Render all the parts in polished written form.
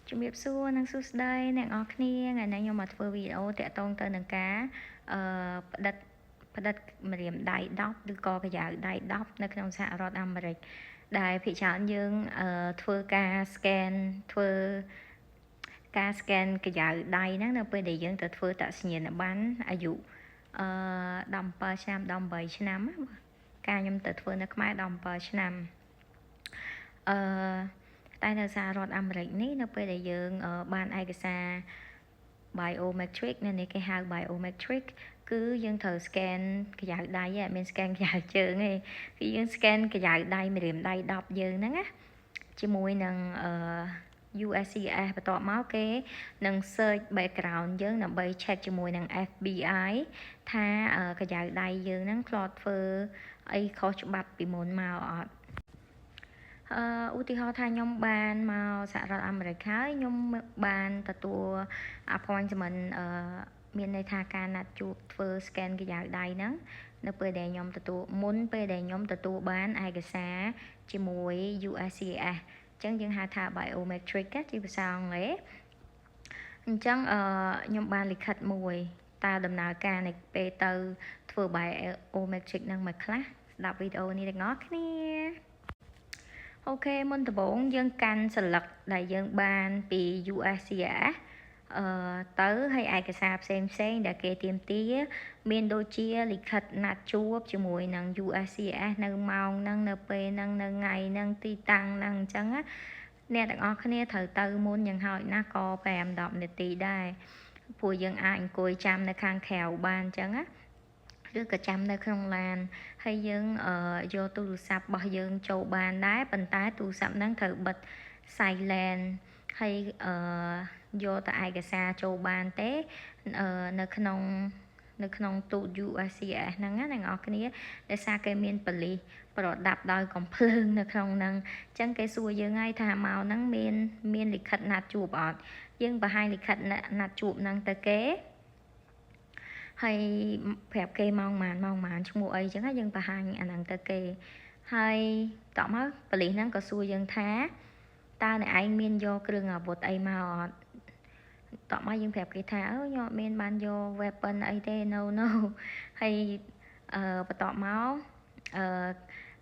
ជំរាបសួរនិងសួស្តីអ្នកនរគ្នាថ្ងៃនេះខ្ញុំមកធ្វើវីដេអូតាក់ទងទៅនឹងការផ្ដិតម្រាមដៃ10ឬក៏កាយ៉ៅដៃ10នៅក្នុងសហរដ្ឋអាមេរិកដែលភាគច្រើនយើងធ្វើការ scan កាយ៉ៅដៃហ្នឹងនៅពេលដែលយើងទៅធ្វើតសញ្ញាណប័ណ្ណអាយុ17ឆ្នាំ18ឆ្នាំការខ្ញុំទៅធ្វើនៅខ្មែរ17ឆ្នាំតែនៅសហរដ្ឋអាមេរិកនេះនៅពេលដែលយើងបានឯកសារ biometric នៅនេះគេហៅ biometric គឺយើងត្រូវ scan កាយ៉ៅដៃឯងអត់មាន scan កាយ៉ៅជើងទេគឺយើង scan កាយ៉ៅដៃម្រាមដៃ10យើងហ្នឹងណាជាមួយនឹងUSCIS បន្ទាប់មកគេនឹង search background យើងដើម្បី check ជាមួយនឹង FBI ថាកាយ៉ៅដៃយើងហ្នឹងធ្លាប់ធ្វើអីខុសច្បាប់ពីមុនមកអត់ឧទាហរណ៍ថាខ្ញុំបានមកសហរដ្ឋអាមេរិកហើយខ្ញុំបានទទួល appointment មានន័យថាការណាត់ជួបធ្វើ scan កាយ៉ៅដៃហ្នឹងនៅពេលដែលខ្ញុំទទួលបានឯកសារជាមួយ USCIS អញ្ចឹងយើងហៅថា biometric ជាភាសាអង់គ្លេសអញ្ចឹងខ្ញុំបានលិខិតមួយតើដំណើរការនៃពេលទៅធ្វើ biometric ហ្នឹងមកខ្លះស្ដាប់វីដេអូនេះទាំងអស់គ្នាអូខេមុនដំបូងយើងកាន់សន្លឹកដែលយើងបានពី USCIS ទៅហើយឯកសារផ្សេងដែលគេទាមទារមានដូចជាលិខិតណាត់ជួបជាមួយនឹង USCIS នៅម៉ោងហ្នឹងនៅពេលហ្នឹងនៅថ្ងៃហ្នឹងទីតាំងហ្នឹងអញ្ចឹងណាអ្នកទាំងអស់គ្នាត្រូវទៅមុនយ៉ាងហោចណាស់ក៏5-10នាទីដែរព្រោះយើងអាចអង្គុយចាំនៅខាងក្រៅបានអញ្ចឹងណាឬក៏ចាំនៅក្នុងឡានហើយយើងយកទូរស័ព្ទរបស់យើងចូលបានដែរប៉ុន្តែទូរស័ព្ទហ្នឹងត្រូវបិទ silent ហើយយកតែឯកសារចូលបានទេនៅក្នុងទូត USCIS ហ្នឹងណាអ្នកនរគ្នាដោយសារគេមានប៉ូលីសប្រដាប់ដោយកំភ្លើងនៅក្នុងហ្នឹងអញ្ចឹងគេសួរយើងហើយថាមកហ្នឹងមានលិខិតណាត់ជួបអត់យើងបង្ហាញលិខិតណាត់ជួបហ្នឹងទៅគេហើយប្រាប់គេម៉ោងម៉ានឈ្មោះអីចឹងយើងបង្ហាញអាហ្នឹងទៅគេហើយតោះមកប៉ូលីសហ្នឹងក៏សួរយើងថាតើអ្នកឯងមានយកគ្រឿងអាវុធអីមកអត់តោះមកយើងប្រាប់គេថាខ្ញុំអត់មានបានយក weapon អីទេ no ហើយបន្ទាប់មក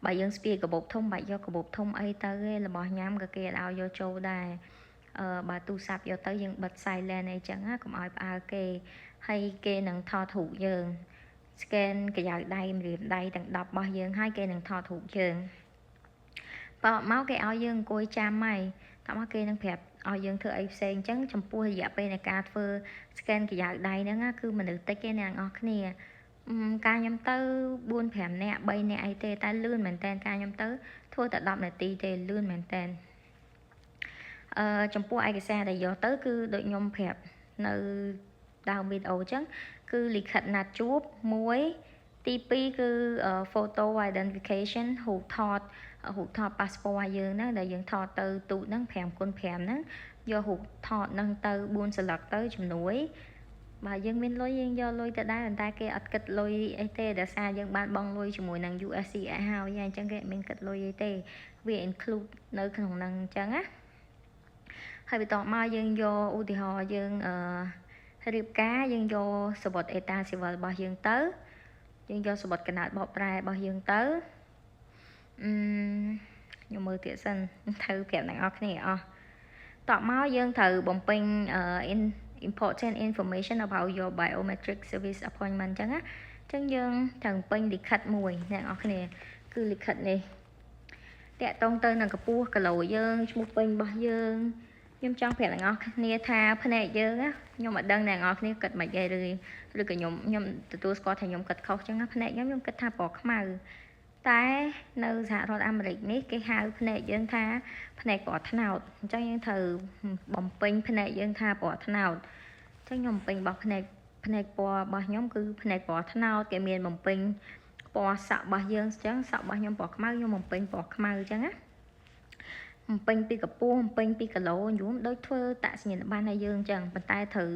បើយើងស្ពាយកាបូបធំបាច់យកកាបូបធំអីទៅទេរបស់ញ៉ាំក៏គេឲ្យយកចូលដែរបើទូរស័ព្ទយកទៅយើងបិទ silent អីចឹងណាកុំឲ្យផ្អើលគេហើយគេនឹងថតរូបយើង scan កាយ៉ៅដៃម្រាមដៃទាំង10របស់យើងហើយគេនឹងថតរូបយើងបើមកគេឲ្យយើងអង្គុយចាំហើយតោះមកគេនឹងប្រាប់ឲ្យយើងធ្វើអីផ្សេងអញ្ចឹងចំពោះរយៈពេលនៃការធ្វើ scan កាយ៉ៅដៃហ្នឹងគឺមនុស្សតិចទេអ្នកនរគ្នាការខ្ញុំទៅ4-5នាក់3នាក់អីទេតែលឿនមែនតើការខ្ញុំទៅធ្វើតែ10នាទីទេលឿនមែនតើចំពោះឯកសារដែលយកទៅគឺដូចខ្ញុំប្រាប់នៅដើមវីដេអូអញ្ចឹងគឺលិខិតណាត់ជួប1ទី2គឺ photo identification រូបថត passport យើងហ្នឹងដែលយើងថតទៅទូតហ្នឹង 5x5 ហ្នឹងយករូបថតហ្នឹងទៅ4សន្លឹកទៅជំនួយបើយើងមានលុយយើងយកលុយទៅដែរតែគេអត់គិតលុយអីទេដោយសារយើងបានបង់លុយជាមួយនឹង USCIS ហើយអញ្ចឹងគេអត់មានគិតលុយអីទេវា include នៅក្នុងហ្នឹងអញ្ចឹងណាហើយបន្ទាប់មកយើងយកឧទាហរណ៍យើងរៀបការយើងយកសវត្ថអេតាស៊ីវិលរបស់យើងទៅយើងយកសវត្ថកណ្ដាលបកប្រែរបស់យើងទៅខ្ញុំមើលទៀតសិនត្រូវប្រាប់អ្នកនរគ្នាអស់តបមកយើងត្រូវបំពេញimportant information about your biometric service appointment អញ្ចឹងណាអញ្ចឹងយើងត្រូវពេញលិខិតមួយអ្នកនរគ្នាគឺលិខិតនេះតាក់ទងទៅនឹងកម្ពស់គីឡូយើងឈ្មោះពេញរបស់យើងខ្ញុំចង់ប្រាប់អ្នកនរគ្នាថាភ្នែកយើងណាខ្ញុំអត់ដឹងអ្នកនរគ្នាគិតមិនអីឬក៏ខ្ញុំទទួលស្គាល់ថាខ្ញុំគិតខុសអញ្ចឹងណាភ្នែកខ្ញុំគិតថាពណ៌ខ្មៅតែនៅសហរដ្ឋអាមេរិកនេះគេហៅភ្នែកយើងថាភ្នែកពណ៌ត្នោតអញ្ចឹងយើងត្រូវបំពេញភ្នែកយើងថាពណ៌ត្នោតអញ្ចឹងខ្ញុំបំពេញរបស់ភ្នែកពណ៌របស់ខ្ញុំគឺភ្នែកពណ៌ត្នោតគេមានបំពេញពណ៌សក់របស់យើងអញ្ចឹងសក់របស់ខ្ញុំពណ៌ខ្មៅខ្ញុំបំពេញពណ៌ខ្មៅអញ្ចឹងណាបំពេញពីកម្ពស់បំពេញពីគីឡូយូរដូចធ្វើតសញ្ញាណប័ណ្ណឲ្យយើងអញ្ចឹងប៉ុន្តែត្រូវ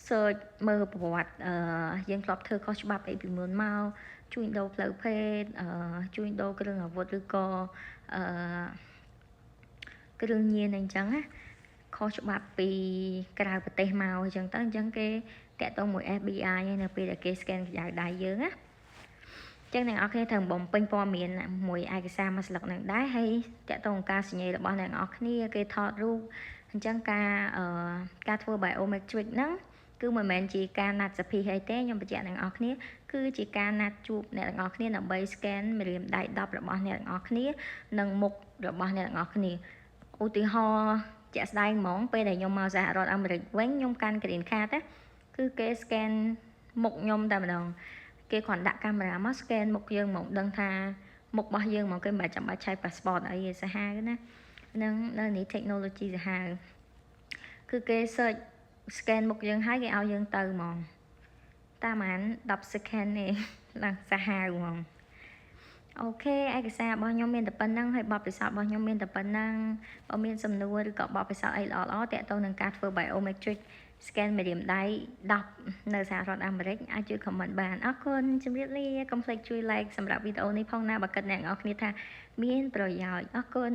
search មើលប្រវត្តិយើងធ្លាប់ធ្វើខុសច្បាប់អីពីមុនមកជួញដូរផ្លូវភេទជួញដូរគ្រឿងអាវុធឬក៏គ្រឿងញៀនអីចឹងណាខ ខុសច្បាប់ពីក្រៅប្រទេសមកអញ្ចឹងទៅអញ្ចឹងគេតាក់ទងមួយ FBI នៅពេលដែលគេ scan ក្រៅដៃយើងណាចឹងអ្នកនរគ្នាត្រូវបំពេញព័ត៌មានមួយឯកសារមួយស្លឹកនឹងដែរហើយតាក់ទងការសញ្ញារបស់អ្នកនរគ្នាគេថតរូបអញ្ចឹងការធ្វើ biometric ហ្នឹងគឺមិនមែនជាការណាត់សភាអីទេខ្ញុំបញ្ជាក់អ្នកនរគ្នាគឺជាការណាត់ជួបអ្នកនរគ្នាដើម្បី scan ម្រាមដៃ10របស់អ្នកនរគ្នានិងមុខរបស់អ្នកនរគ្នាឧទាហរណ៍ជាក់ស្ដែងហ្មងពេលដែលខ្ញុំមកសហរដ្ឋអាមេរិកវិញខ្ញុំកាន់ green card ណាគឺគេ scan មុខខ្ញុំតែម្ដងគេគ្រាន់ដាក់កាមេរ៉ាមក scan មុខយើងមកដឹងថាមុខរបស់យើងមកគេមិនចាំបាច់ឆែក passport អីទេសាហាវណានឹងនៅនេះ technology សាហាវគឺគេ search scan មុខយើងហើយគេឲ្យយើងទៅហ្មងតាមបាន10 second ទេឡើងសាហាវហ្មងអូខេឯកសាររបស់ខ្ញុំមានតែប៉ុណ្្នឹងហើយបទពិសោធន៍របស់ខ្ញុំមានតែប៉ុណ្្នឹងបើមានសំណួរឬក៏បទពិសោធន៍អីល្អៗតាក់ទងនឹងការធ្វើ biometric scan ម្រាមដៃ10នៅសហរដ្ឋអាមេរិកអាចជួយ comment បានអរគុណជម្រាបលាកុំភ្លេចជួយ like សម្រាប់វីដេអូនេះផងណាបើគិតអ្នកនរគ្នាថាមានប្រយោជន៍អរគុណ